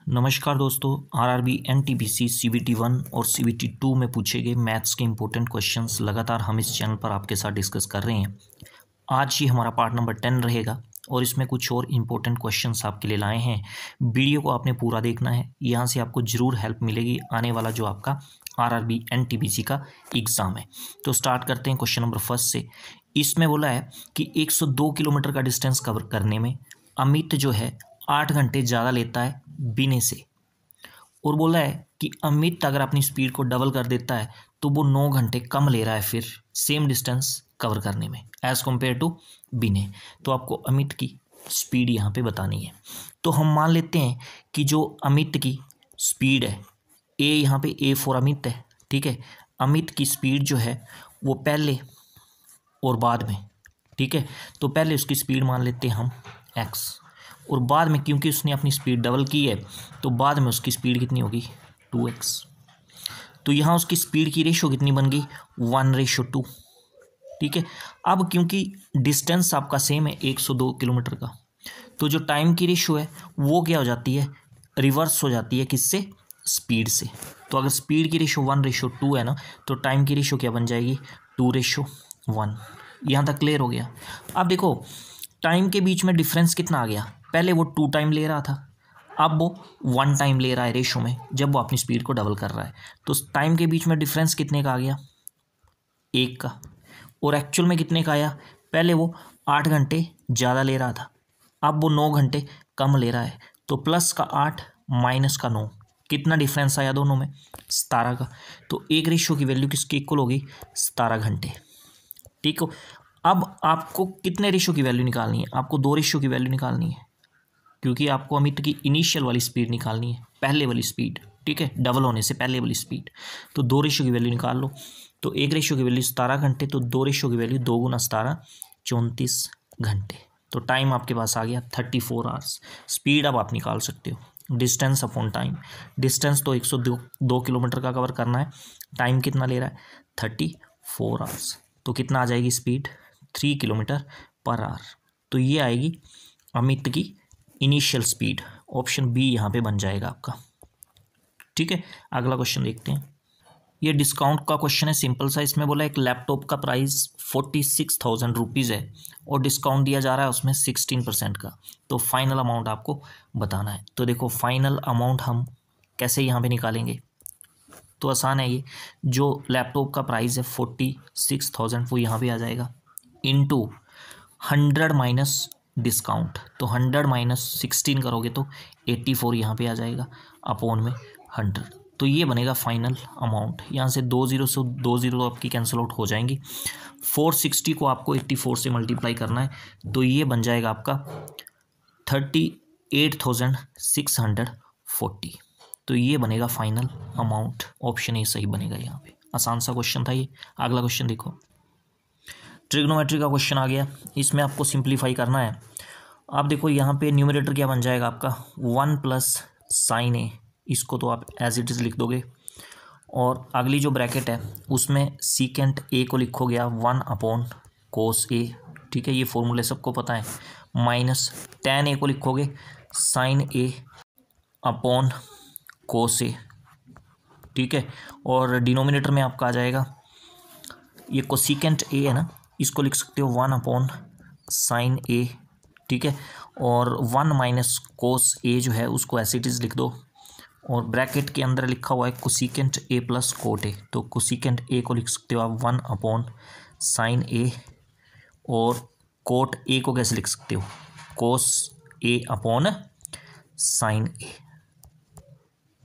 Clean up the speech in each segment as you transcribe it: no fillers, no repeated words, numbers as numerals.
नमस्कार दोस्तों। RRB NTPC CBT 1 और सीबीटी 2 में पूछे गए मैथ्स के इंपॉर्टेंट क्वेश्चंस लगातार हम इस चैनल पर आपके साथ डिस्कस कर रहे हैं। आज ही हमारा पार्ट नंबर 10 रहेगा और इसमें कुछ और इम्पोर्टेंट क्वेश्चंस आपके लिए लाए हैं। वीडियो को आपने पूरा देखना है, यहाँ से आपको ज़रूर हेल्प मिलेगी आने वाला जो आपका आरआरबी एनटीपीसी का एग्ज़ाम है। तो स्टार्ट करते हैं क्वेश्चन नंबर फर्स्ट से। इसमें बोला है कि 102 किलोमीटर का डिस्टेंस कवर करने में अमित जो है 8 घंटे ज़्यादा लेता है बिने से, और बोला है कि अमित अगर अपनी स्पीड को डबल कर देता है तो वो 9 घंटे कम ले रहा है फिर सेम डिस्टेंस कवर करने में एज़ कम्पेयर टू बिने। तो आपको अमित की स्पीड यहाँ पे बतानी है। तो हम मान लेते हैं कि जो अमित की स्पीड है, ए यहाँ पे ए फॉर अमित है, ठीक है। अमित की स्पीड जो है वो पहले और बाद में, ठीक है। तो पहले उसकी स्पीड मान लेते हैं हम एक्स, और बाद में क्योंकि उसने अपनी स्पीड डबल की है तो बाद में उसकी स्पीड कितनी होगी 2x। तो यहाँ उसकी स्पीड की रेशो कितनी बन गई 1:2, ठीक है। अब क्योंकि डिस्टेंस आपका सेम है 102 किलोमीटर का, तो जो टाइम की रेशो है वो क्या हो जाती है, रिवर्स हो जाती है किससे, स्पीड से। तो अगर स्पीड की रेशो 1:2 है ना, तो टाइम की रेशो क्या बन जाएगी 2:1। यहाँ तक क्लियर हो गया। अब देखो टाइम के बीच में डिफरेंस कितना आ गया, पहले वो 2 टाइम ले रहा था, अब वो 1 टाइम ले रहा है रेशो में जब वो अपनी स्पीड को डबल कर रहा है। तो टाइम के बीच में डिफरेंस कितने का आ गया 1 का, और एक्चुअल में कितने का आया, पहले वो 8 घंटे ज़्यादा ले रहा था, अब वो 9 घंटे कम ले रहा है। तो प्लस का 8 माइनस का 9, कितना डिफरेंस आया दोनों में 17 का। तो एक रेशो की वैल्यू किसकी इक्वल होगी 17 घंटे, ठीक हो। अब आपको कितने रेशो की वैल्यू निकालनी है, आपको 2 रेशो की वैल्यू निकालनी है, क्योंकि आपको अमित की इनिशियल वाली स्पीड निकालनी है, पहले वाली स्पीड, ठीक है, डबल होने से पहले वाली स्पीड। तो 2 रेशो की वैल्यू निकाल लो। तो एक रेशो की वैल्यू 17 घंटे, तो 2 रेशो की वैल्यू 2 × 17 34 घंटे। तो टाइम आपके पास आ गया 34 आवर्स। स्पीड अब आप निकाल सकते हो, डिस्टेंस अपॉन टाइम। डिस्टेंस तो 102 किलोमीटर का कवर करना है, टाइम कितना ले रहा है 34 आवर्स। तो कितना आ जाएगी स्पीड 3 किलोमीटर पर आवर। तो ये आएगी अमित की इनिशियल स्पीड, ऑप्शन बी यहाँ पे बन जाएगा आपका, ठीक है। अगला क्वेश्चन देखते हैं। ये डिस्काउंट का क्वेश्चन है, सिंपल सा। इसमें बोला एक लैपटॉप का प्राइस 46,000 रुपीज़ है और डिस्काउंट दिया जा रहा है उसमें 16% का। तो फाइनल अमाउंट आपको बताना है। तो देखो फाइनल अमाउंट हम कैसे यहाँ पे निकालेंगे, तो आसान है ये। जो लैपटॉप का प्राइस है 46,000 वो यहाँ पे आ जाएगा इंटू 100 माइनस डिस्काउंट। तो 100 माइनस 16 करोगे तो 84 यहाँ पे आ जाएगा अपॉन में 100। तो ये बनेगा फाइनल अमाउंट। यहाँ से 2 0 से 2 0 आपकी कैंसिल आउट हो जाएंगी। 460 को आपको 84 से मल्टीप्लाई करना है, तो ये बन जाएगा आपका 38,640। तो ये बनेगा फाइनल अमाउंट। ऑप्शन ए सही बनेगा यहाँ पे। आसान सा क्वेश्चन था ये। अगला क्वेश्चन देखो, ट्रिग्नोमेट्री का क्वेश्चन आ गया। इसमें आपको सिंप्लीफाई करना है। आप देखो यहाँ पे न्यूमरेटर क्या बन जाएगा आपका 1 + sin a, इसको तो आप एज इट इज़ लिख दोगे, और अगली जो ब्रैकेट है उसमें सीकेंट a को लिखोगे आप 1/cos a, ठीक है, ये फॉर्मूले सबको पता है। माइनस tan a को लिखोगे sin a/cos a, ठीक है। और डिनोमिनेटर में आपका आ जाएगा ये कोसिकेंट a है ना, इसको लिख सकते हो 1/sin a, ठीक है। और 1 - cos a जो है उसको एज इट इज़ लिख दो, और ब्रैकेट के अंदर लिखा हुआ है कोसिकेंट a + cot a। तो कोसिकेंट a को लिख सकते हो आप 1/sin a, और cot a को कैसे लिख सकते हो cos a/sin a,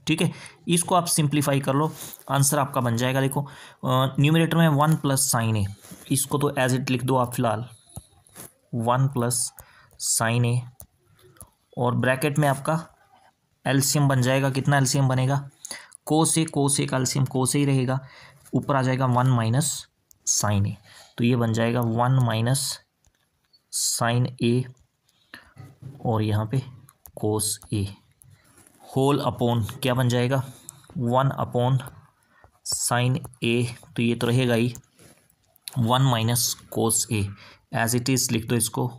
ठीक है। इसको आप सिंप्लीफाई कर लो, आंसर आपका बन जाएगा। देखो न्यूमरेटर में 1 + sin a, इसको तो एज इट लिख दो आप फिलहाल 1 + sin a, और ब्रैकेट में आपका एलसीएम बन जाएगा। कितना एलसीएम बनेगा, कोस ए का एलसीएम कोस ही रहेगा, ऊपर आ जाएगा 1 - sin a। तो ये बन जाएगा 1 - sin a, और यहाँ पे कोस a होल अपॉन क्या बन जाएगा 1/sin a। तो ये तो रहेगा ही 1 - cos a, as it is लिख दो इसको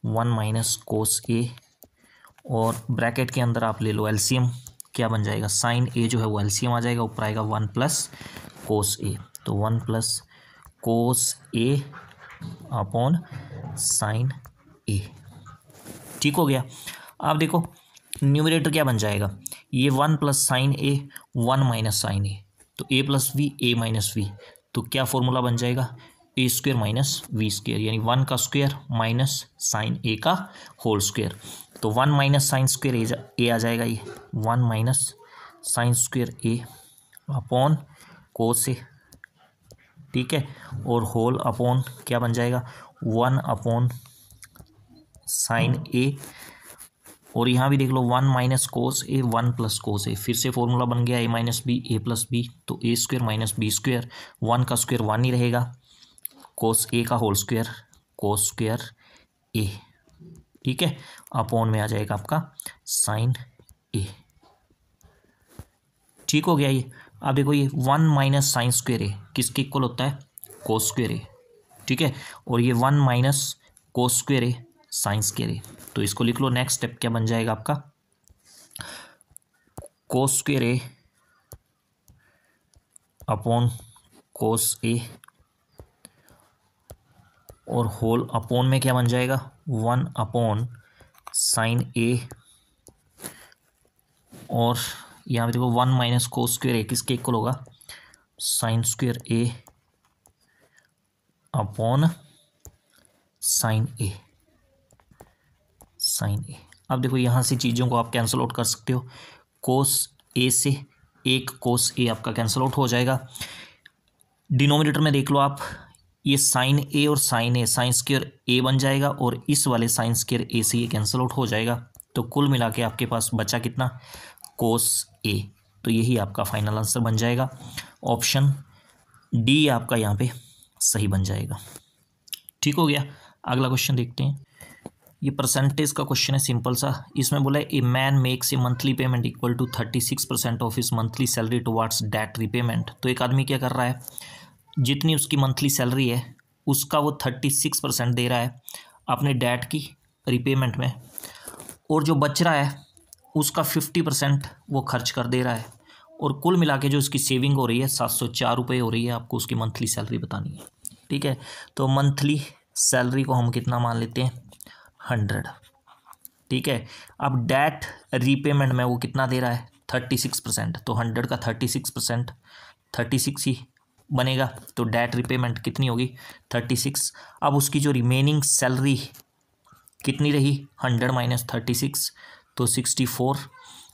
1 - cos a, और ब्रैकेट के अंदर आप ले लो एलसीएम, क्या बन जाएगा, साइन ए जो है वो एलसीएम आ जाएगा, ऊपर आएगा 1 प्लस कोस ए, तो 1 प्लस कोस ए अपॉन साइन ए। ठीक हो गया। अब देखो न्यूमरेटर क्या बन जाएगा, ये 1 plus sine A 1 minus sine A, तो A plus B A minus B, तो क्या फॉर्मूला बन जाएगा, A square minus B square, यानी 1 का स्क्वेयर माइनस साइन ए का होल स्क्वेयर, तो 1 माइनस साइन स्क्वेयर ए आ जाएगा, ये 1 माइनस साइन स्क्वेयर ए अपॉन कोस ए, ठीक है, और होल अपॉन क्या बन जाएगा 1 अपॉन साइन ए, और यहाँ भी देख लो 1 माइनस कोस ए 1 प्लस कोस ए, फिर से फॉर्मूला बन गया ए माइनस बी ए प्लस बी, तो ए स्क्वेयर माइनस बी स्क्वेयर, 1 का स्क्वेयर 1 ही रहेगा, कोस ए का होल स्क्वेयर कोस स्क्वेयर ए, ठीक है, अपॉन में आ जाएगा आपका साइन ए। ठीक हो गया ये। अब देखो ये 1 माइनस साइन स्क्वेयर ए किसके इक्वल होता है, कोस स्क्वेयर ए, ठीक है, और ये 1 माइनस कोस स्क्वेयर ए साइन स्क्वेयर ए, तो इसको लिख लो। नेक्स्ट स्टेप क्या बन जाएगा आपका, कोस स्क्वेयर ए अपॉन कोस ए, और होल अपॉन में क्या बन जाएगा 1 अपॉन साइन ए, और यहाँ पे देखो 1 माइनस कोस स्क्वेयर ए किसके इक्वल होगा, साइन स्क्वेयर ए अपॉन साइन ए, साइन ए। अब देखो यहाँ से चीज़ों को आप कैंसिल आउट कर सकते हो, कोस ए से एक कोस ए आपका कैंसिल आउट हो जाएगा, डिनोमिनेटर में देख लो आप, ये साइन ए और साइन ए साइन स्क्वेयर ए बन जाएगा, और इस वाले साइन स्क्वेयर ए से ये कैंसिल आउट हो जाएगा, तो कुल मिला के आपके पास बचा कितना, कोस ए, तो यही आपका फाइनल आंसर बन जाएगा, ऑप्शन डी आपका यहाँ पे सही बन जाएगा। ठीक हो गया। अगला क्वेश्चन देखते हैं, ये परसेंटेज का क्वेश्चन है सिंपल सा, इसमें बोला है a man makes a monthly payment equal to 36% of his monthly salary towards debt repayment. तो एक आदमी क्या कर रहा है, जितनी उसकी मंथली सैलरी है उसका वो 36% दे रहा है अपने डेट की रिपेमेंट में, और जो बच रहा है उसका 50% वो खर्च कर दे रहा है, और कुल मिला के जो उसकी सेविंग हो रही है 704 रुपये हो रही है। आपको उसकी मंथली सैलरी बतानी है, ठीक है, तो मंथली सैलरी को हम कितना मान लेते हैं 100, ठीक है। अब डेट रीपेमेंट में वो कितना दे रहा है 36%, तो 100 का 36% 36 ही बनेगा, तो डेट रिपेमेंट कितनी होगी 36। अब उसकी जो रिमेनिंग सैलरी कितनी रही 100 माइनस 36, तो 64।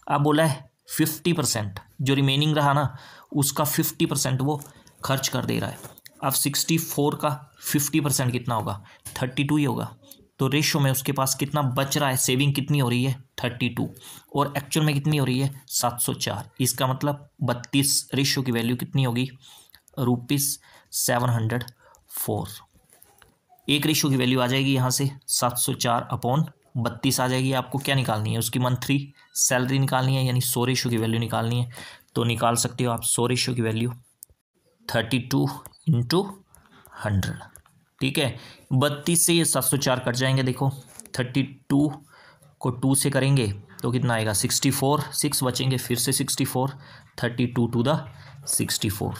अब बोला है 50% जो रिमेनिंग रहा ना उसका 50% वो खर्च कर दे रहा है। अब 64 का 50% कितना होगा 32 ही होगा, तो रेशो में उसके पास कितना बच रहा है, सेविंग कितनी हो रही है 32, और एक्चुअल में कितनी हो रही है 704। इसका मतलब 32 रेशो की वैल्यू कितनी होगी ₹704। एक रेशो की वैल्यू आ जाएगी यहाँ से 704/32 आ जाएगी। आपको क्या निकालनी है, उसकी मंथली सैलरी निकालनी है, यानी 100 रेशो की वैल्यू निकालनी है, तो निकाल सकते हो आप 100 रेशो की वैल्यू 32 × 100, ठीक है। 32 से ये 704 कट जाएंगे, देखो 32 को 2 से करेंगे तो कितना आएगा 64, 6 बचेंगे, फिर से 64, 32 टू द 64,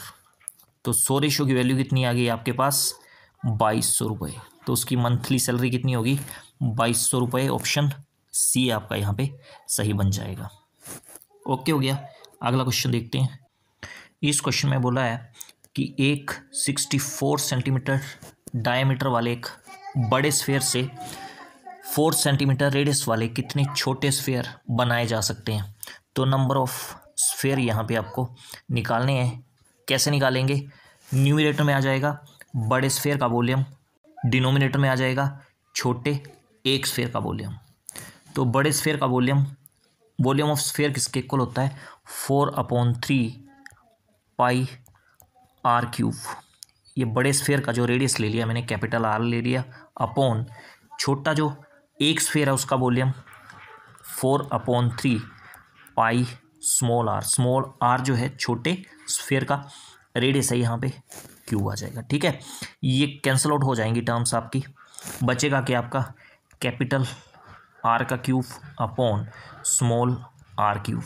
तो 100 रेशो की वैल्यू कितनी आ गई आपके पास 2200 रुपये, तो उसकी मंथली सैलरी कितनी होगी 2200 रुपये। ऑप्शन सी आपका यहाँ पे सही बन जाएगा। ओके हो गया। अगला क्वेश्चन देखते हैं। इस क्वेश्चन में बोला है कि एक 64 सेंटीमीटर डायमीटर वाले एक बड़े स्फेयर से 4 सेंटीमीटर रेडियस वाले कितने छोटे स्फेयर बनाए जा सकते हैं। तो नंबर ऑफ स्फेयर यहाँ पे आपको निकालने हैं। कैसे निकालेंगे, न्यूमरेटर में आ जाएगा बड़े स्फेयर का वॉल्यूम, डिनोमिनेटर में आ जाएगा छोटे एक स्फेयर का वॉल्यूम। तो बड़े स्फेयर का वॉल्यूम ऑफ स्फेयर किसके इक्वल होता है 4/3 πr³। ये बड़े स्फेयर का जो रेडियस ले लिया मैंने कैपिटल R ले लिया, अपॉन छोटा जो एक स्फेयर है उसका वॉल्यूम 4/3 π स्मॉल r जो है छोटे स्फेयर का रेडियस है, यहाँ पे क्यूब आ जाएगा, ठीक है। ये कैंसिल आउट हो जाएंगी टर्म्स आपकी, बचेगा कि आपका कैपिटल आर का cube upon small R cube.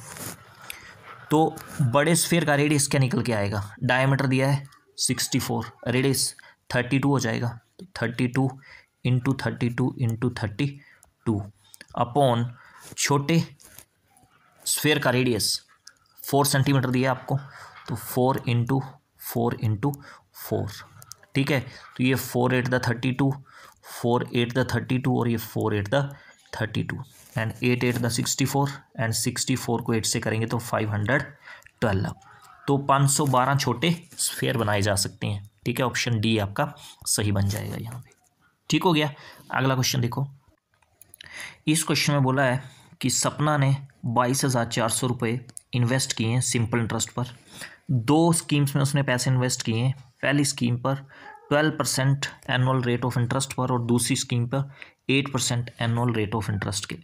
तो बड़े स्फीयर का रेडियस क्या निकल के आएगा, डायमीटर दिया है 64, रेडियस 32 हो जाएगा, तो 32 इंटू 32 इंटू 32 अपॉन छोटे स्फीयर का रेडियस 4 सेंटीमीटर दिया आपको, तो 4 इंटू 4 इंटू 4। ठीक है, तो ये 4 8 द 32, 4 8 द 32 और ये 4 8 द 32 एंड 8 8 द 64 एंड 64 को 8 से करेंगे तो 512। तो 512 छोटे स्फीयर बनाए जा सकते हैं। ठीक है, ऑप्शन डी आपका सही बन जाएगा यहाँ पे। ठीक हो गया। अगला क्वेश्चन देखो। इस क्वेश्चन में बोला है कि सपना ने 22,400 रुपये इन्वेस्ट किए हैं सिंपल इंटरेस्ट पर। दो स्कीम्स में उसने पैसे इन्वेस्ट किए हैं। पहली स्कीम पर 12% एनुअल रेट ऑफ इंटरेस्ट पर और दूसरी स्कीम पर 8% एनुअल रेट ऑफ इंटरेस्ट के।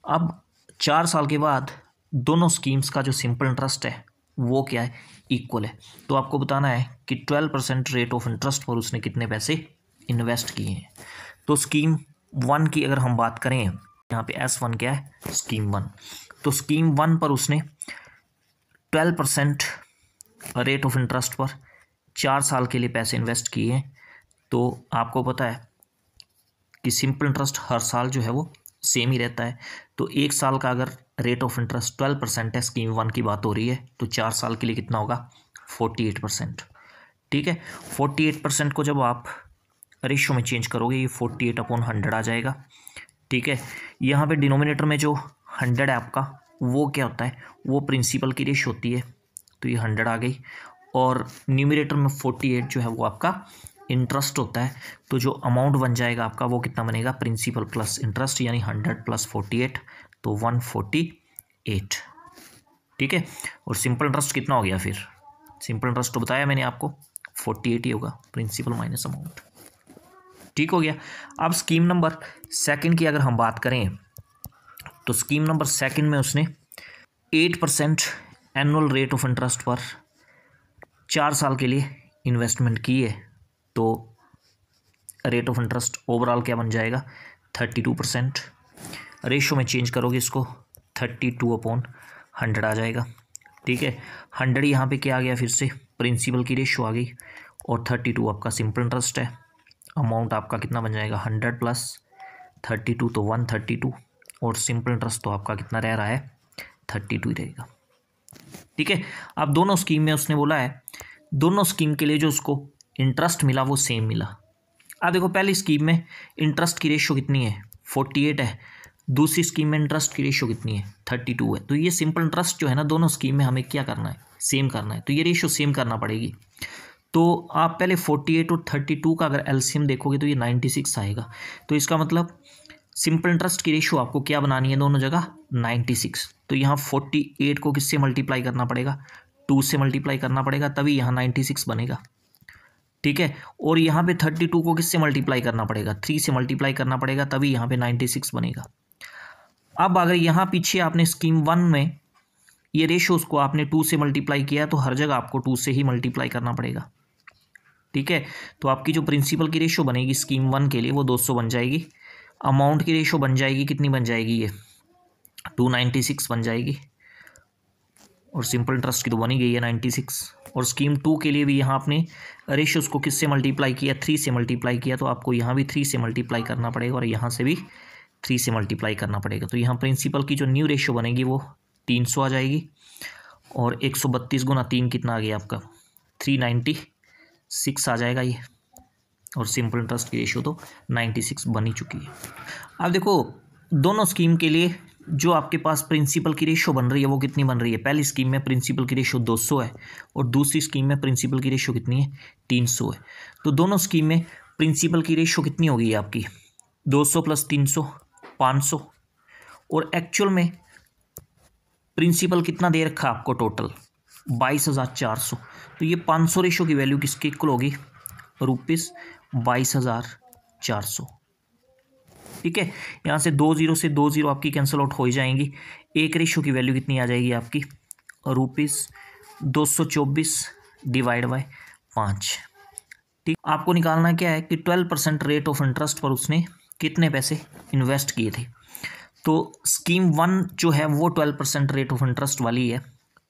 अब 4 साल के बाद दोनों स्कीम्स का जो सिंपल इंटरेस्ट है वो क्या है, इक्वल है। तो आपको बताना है कि 12% रेट ऑफ इंटरेस्ट पर उसने कितने पैसे इन्वेस्ट किए हैं। तो स्कीम 1 की अगर हम बात करें, यहाँ पे S1 क्या है, स्कीम 1। तो स्कीम 1 पर उसने 12% रेट ऑफ इंटरेस्ट पर 4 साल के लिए पैसे इन्वेस्ट किए हैं। तो आपको पता है कि सिंपल इंटरेस्ट हर साल जो है वो सेम ही रहता है। तो 1 साल का अगर रेट ऑफ इंटरेस्ट 12% है, स्कीम 1 की बात हो रही है, तो 4 साल के लिए कितना होगा, 48%। ठीक है, 48% को जब आप रेशियो में चेंज करोगे ये 48/100 आ जाएगा। ठीक है, यहाँ पे डिनोमिनेटर में जो 100 है आपका वो क्या होता है, वो प्रिंसिपल की रेशियो होती है, तो ये 100 आ गई। और न्यूमरेटर में 48 जो है वो आपका इंटरेस्ट होता है। तो जो अमाउंट बन जाएगा आपका वो कितना बनेगा, प्रिंसिपल प्लस इंटरेस्ट, यानी 100 + 48 तो 148। ठीक है, और सिंपल इंटरेस्ट कितना हो गया फिर, सिंपल इंटरेस्ट तो बताया मैंने आपको 48 ही होगा, प्रिंसिपल माइनस अमाउंट। ठीक हो गया। अब स्कीम नंबर 2 की अगर हम बात करें, तो स्कीम नंबर 2 में उसने 8% एनुअल रेट ऑफ इंटरेस्ट पर 4 साल के लिए इन्वेस्टमेंट की है। तो रेट ऑफ इंटरेस्ट ओवरऑल क्या बन जाएगा, 32%। रेशियो में चेंज करोगे इसको 32/100 आ जाएगा। ठीक है, 100 यहाँ पे क्या आ गया, फिर से प्रिंसिपल की रेशियो आ गई, और 32 आपका सिंपल इंटरेस्ट है। अमाउंट आपका कितना बन जाएगा, 100 + 32 तो 132, और सिंपल इंटरेस्ट तो आपका कितना रह रहा है, 32 ही रहेगा। ठीक है, अब दोनों स्कीम में उसने बोला है दोनों स्कीम के लिए जो उसको इंटरेस्ट मिला वो सेम मिला। अब देखो पहली स्कीम में इंटरेस्ट की रेशियो कितनी है, 48 है। दूसरी स्कीम में इंटरेस्ट की रेशियो कितनी है, 32 है। तो ये सिंपल इंटरेस्ट जो है ना, दोनों स्कीम में हमें क्या करना है, सेम करना है। तो ये रेशियो सेम करना पड़ेगी। तो आप पहले 48 और 32 का अगर एलसीएम देखोगे तो ये 96 आएगा। तो इसका मतलब सिंपल इंटरेस्ट की रेशियो आपको क्या बनानी है, दोनों जगह 96। तो यहाँ 48 को किससे मल्टीप्लाई करना पड़ेगा, 2 से मल्टीप्लाई करना पड़ेगा, तभी यहाँ 96 बनेगा। ठीक है, और यहाँ पे 32 को किससे मल्टीप्लाई करना पड़ेगा, 3 से मल्टीप्लाई करना पड़ेगा, तभी यहाँ पे 96 बनेगा। अब अगर यहाँ पीछे आपने स्कीम 1 में ये रेशियोज को आपने 2 से मल्टीप्लाई किया, तो हर जगह आपको 2 से ही मल्टीप्लाई करना पड़ेगा। ठीक है, तो आपकी जो प्रिंसिपल की रेशियो बनेगी स्कीम 1 के लिए वो 200 बन जाएगी। अमाउंट की रेशियो बन जाएगी, कितनी बन जाएगी, ये 296 बन जाएगी, और सिंपल इंटरेस्ट की तो बनी गई है 96। और स्कीम 2 के लिए भी यहाँ आपने रेशियोज को किससे मल्टीप्लाई किया, 3 से मल्टीप्लाई किया, तो आपको यहाँ भी 3 से मल्टीप्लाई करना पड़ेगा, और यहाँ से भी 3 से मल्टीप्लाई करना पड़ेगा। तो यहाँ प्रिंसिपल की जो न्यू रेशियो बनेगी वो 300 आ जाएगी, और 132 गुना 3 कितना आ गया आपका, 396 आ जाएगा ये, और सिंपल इंटरेस्ट की रेशियो तो 96 बन ही चुकी है। अब देखो दोनों स्कीम के लिए जो आपके पास प्रिंसिपल की रेशियो बन रही है वो कितनी बन रही है। पहली स्कीम में प्रिंसिपल की रेशियो 200 है, और दूसरी स्कीम में प्रिंसिपल की रेशियो कितनी है, 300 है। तो दोनों स्कीम में प्रिंसिपल की रेशियो कितनी होगी आपकी, 200 + 300 500, और एक्चुअल में प्रिंसिपल कितना दे रखा आपको, टोटल 22,400। तो ये 500 रेशियो की वैल्यू किसके इक्वल होगी, ₹22,400। ठीक है, यहाँ से 2 0 से 2 0 आपकी कैंसिल आउट हो ही जाएंगी। एक रेशियो की वैल्यू कितनी आ जाएगी आपकी, ₹224 / 5। ठीक, आपको निकालना क्या है कि 12% रेट ऑफ इंटरेस्ट पर उसने कितने पैसे इन्वेस्ट किए थे। तो स्कीम 1 जो है वो 12% रेट ऑफ इंटरेस्ट वाली है।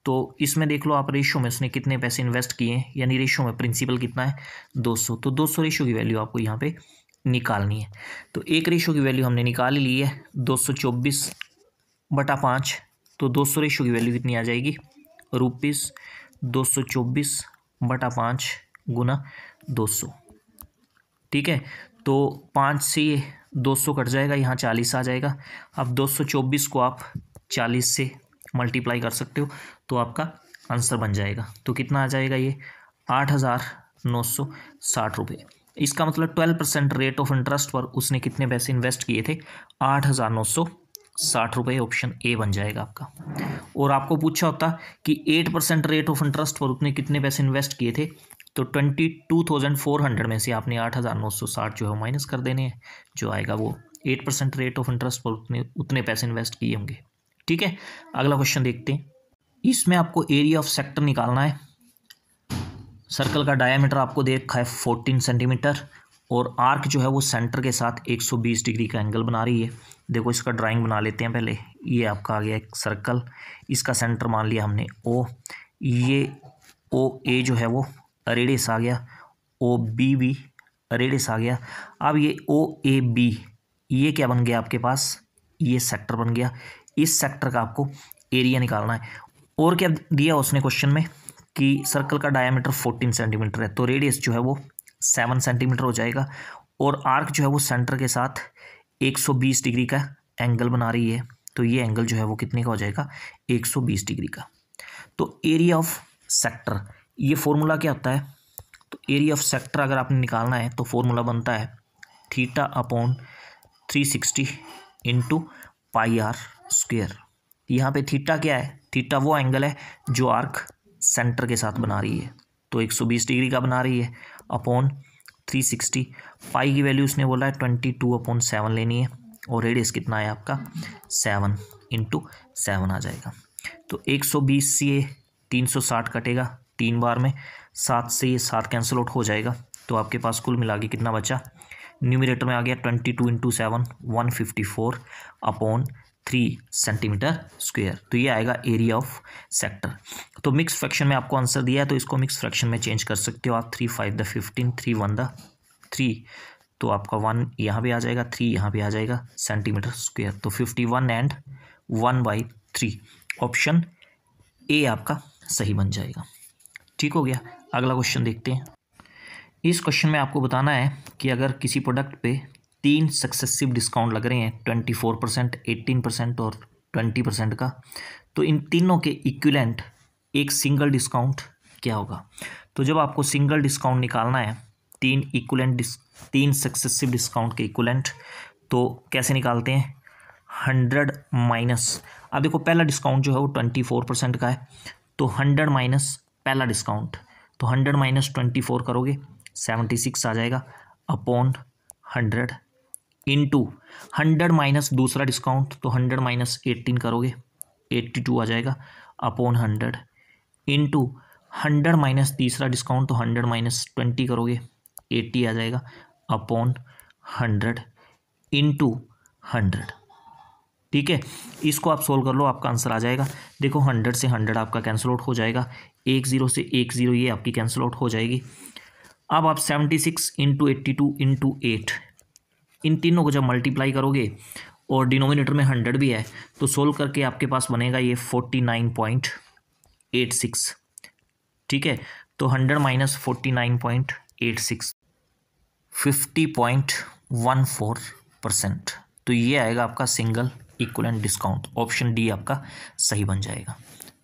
तो इसमें देख लो आप रेशो में उसने कितने पैसे इन्वेस्ट किए हैं, यानी रेशो में प्रिंसिपल कितना है 200, तो 200 रेशो की वैल्यू आपको यहाँ पे निकालनी है। तो एक रेशो की वैल्यू हमने निकाल ली है 224/5, तो 200 रेशो की वैल्यू कितनी आ जाएगी ₹224/5 गुना 200। ठीक है, तो 5 से 200 कट जाएगा, यहाँ 40 आ जाएगा। अब 224 को आप 40 से मल्टीप्लाई कर सकते हो तो आपका आंसर बन जाएगा। तो कितना आ जाएगा ये 8,960 रुपये। इसका मतलब 12% रेट ऑफ इंटरेस्ट पर उसने कितने पैसे इन्वेस्ट किए थे 8,960 रुपये। ऑप्शन ए बन जाएगा आपका। और आपको पूछा होता कि 8% रेट ऑफ इंटरेस्ट पर उसने कितने पैसे इन्वेस्ट किए थे, तो 22,400 में से आपने 8,960 जो है माइनस कर देने हैं, जो आएगा वो 8% रेट ऑफ इंटरेस्ट पर उतने पैसे इन्वेस्ट किए होंगे। ठीक है, अगला क्वेश्चन देखते हैं। इसमें आपको एरिया ऑफ सेक्टर निकालना है। सर्कल का डायामीटर आपको दे रखा है 14 सेंटीमीटर और आर्क जो है वो सेंटर के साथ 120 डिग्री का एंगल बना रही है। देखो इसका ड्राइंग बना लेते हैं पहले। ये आपका आ गया एक सर्कल, इसका सेंटर मान लिया हमने O, ये OA जो है वो रेडियस आ गया, OB भी रेडियस आ गया। अब ये OAB ये क्या बन गया आपके पास, ये सेक्टर बन गया। इस सेक्टर का आपको एरिया निकालना है। और क्या दिया उसने क्वेश्चन में कि सर्कल का डायामीटर 14 सेंटीमीटर है, तो रेडियस जो है वो 7 सेंटीमीटर हो जाएगा और आर्क जो है वो सेंटर के साथ 120 डिग्री का एंगल बना रही है, तो ये एंगल जो है वो कितने का हो जाएगा 120 डिग्री का। तो एरिया ऑफ सेक्टर, ये फॉर्मूला क्या होता है, तो एरिया ऑफ सेक्टर अगर आपने निकालना है तो फॉर्मूला बनता है θ/360 इंटू πr²। यहाँ पे थीटा क्या है, थीटा वो एंगल है जो आर्क सेंटर के साथ बना रही है, तो 120 डिग्री का बना रही है, अपॉन 360। पाई की वैल्यू उसने बोला है 22/7 लेनी है और रेडियस कितना है आपका 7 इंटू 7 आ जाएगा। तो 120 से ये 360 कटेगा 3 बार में, 7 से ये 7 कैंसिल आउट हो जाएगा, तो आपके पास कुल मिला के कितना बचा, न्यूमरेटर में आ गया 22 इंटू 7 154/3 सेंटीमीटर स्क्वायर। तो ये आएगा एरिया ऑफ सेक्टर। तो मिक्स फ्रैक्शन में आपको आंसर दिया है तो इसको मिक्स फ्रैक्शन में चेंज कर सकते हो आप। 3 5 15 3 1 3, तो आपका 1 यहाँ पे आ जाएगा, 3 यहाँ पे आ जाएगा सेंटीमीटर स्क्वायर। तो 51 एंड 1/3 ऑप्शन ए आपका सही बन जाएगा। ठीक हो गया। अगला क्वेश्चन देखते हैं। इस क्वेश्चन में आपको बताना है कि अगर किसी प्रोडक्ट पे 3 सक्सेसिव डिस्काउंट लग रहे हैं 24%, 18% और 20% का, तो इन तीनों के इक्विवेलेंट एक सिंगल डिस्काउंट क्या होगा। तो जब आपको सिंगल डिस्काउंट निकालना है, 3 सक्सेसिव डिस्काउंट के इक्विवेलेंट, तो कैसे निकालते हैं 100 माइनस, अब देखो पहला डिस्काउंट जो है वो 24% का है, तो 100 माइनस पहला डिस्काउंट, तो 100 माइनस 24 करोगे 76 आ जाएगा, अपॉन 100 इंटू 100 माइनस दूसरा डिस्काउंट, तो 100 माइनस 18 करोगे 82 आ जाएगा, अपॉन 100 इंटू 100 माइनस तीसरा डिस्काउंट, तो 100 माइनस 20 करोगे 80 आ जाएगा, अपॉन 100 इंटू 100। ठीक है, इसको आप सोल्व कर लो, आपका आंसर आ जाएगा। देखो 100 से 100 आपका कैंसिल आउट हो जाएगा, 10 से 10 ये आपकी कैंसिल आउट हो जाएगी। अब आप 76 इंटू 82 इंटू 8 इन तीनों को जब मल्टीप्लाई करोगे और डिनोमिनेटर में 100 भी है, तो सोल्व करके आपके पास बनेगा ये 49.86। ठीक है, तो 100 माइनस 49.86 50.14%। तो ये आएगा आपका single equivalent discount. Option D आपका सही बन जाएगा।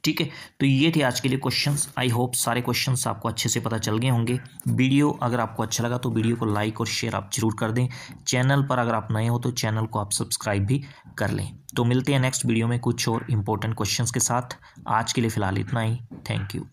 ठीक है, तो ये थे आज के लिए क्वेश्चंस। आई होप सारे क्वेश्चंस आपको अच्छे से पता चल गए होंगे। वीडियो अगर आपको अच्छा लगा तो वीडियो को लाइक और शेयर आप जरूर कर दें। चैनल पर अगर आप नए हो तो चैनल को आप सब्सक्राइब भी कर लें। तो मिलते हैं नेक्स्ट वीडियो में कुछ और इंपॉर्टेंट क्वेश्चंस के साथ। आज के लिए फ़िलहाल इतना ही। Thank you.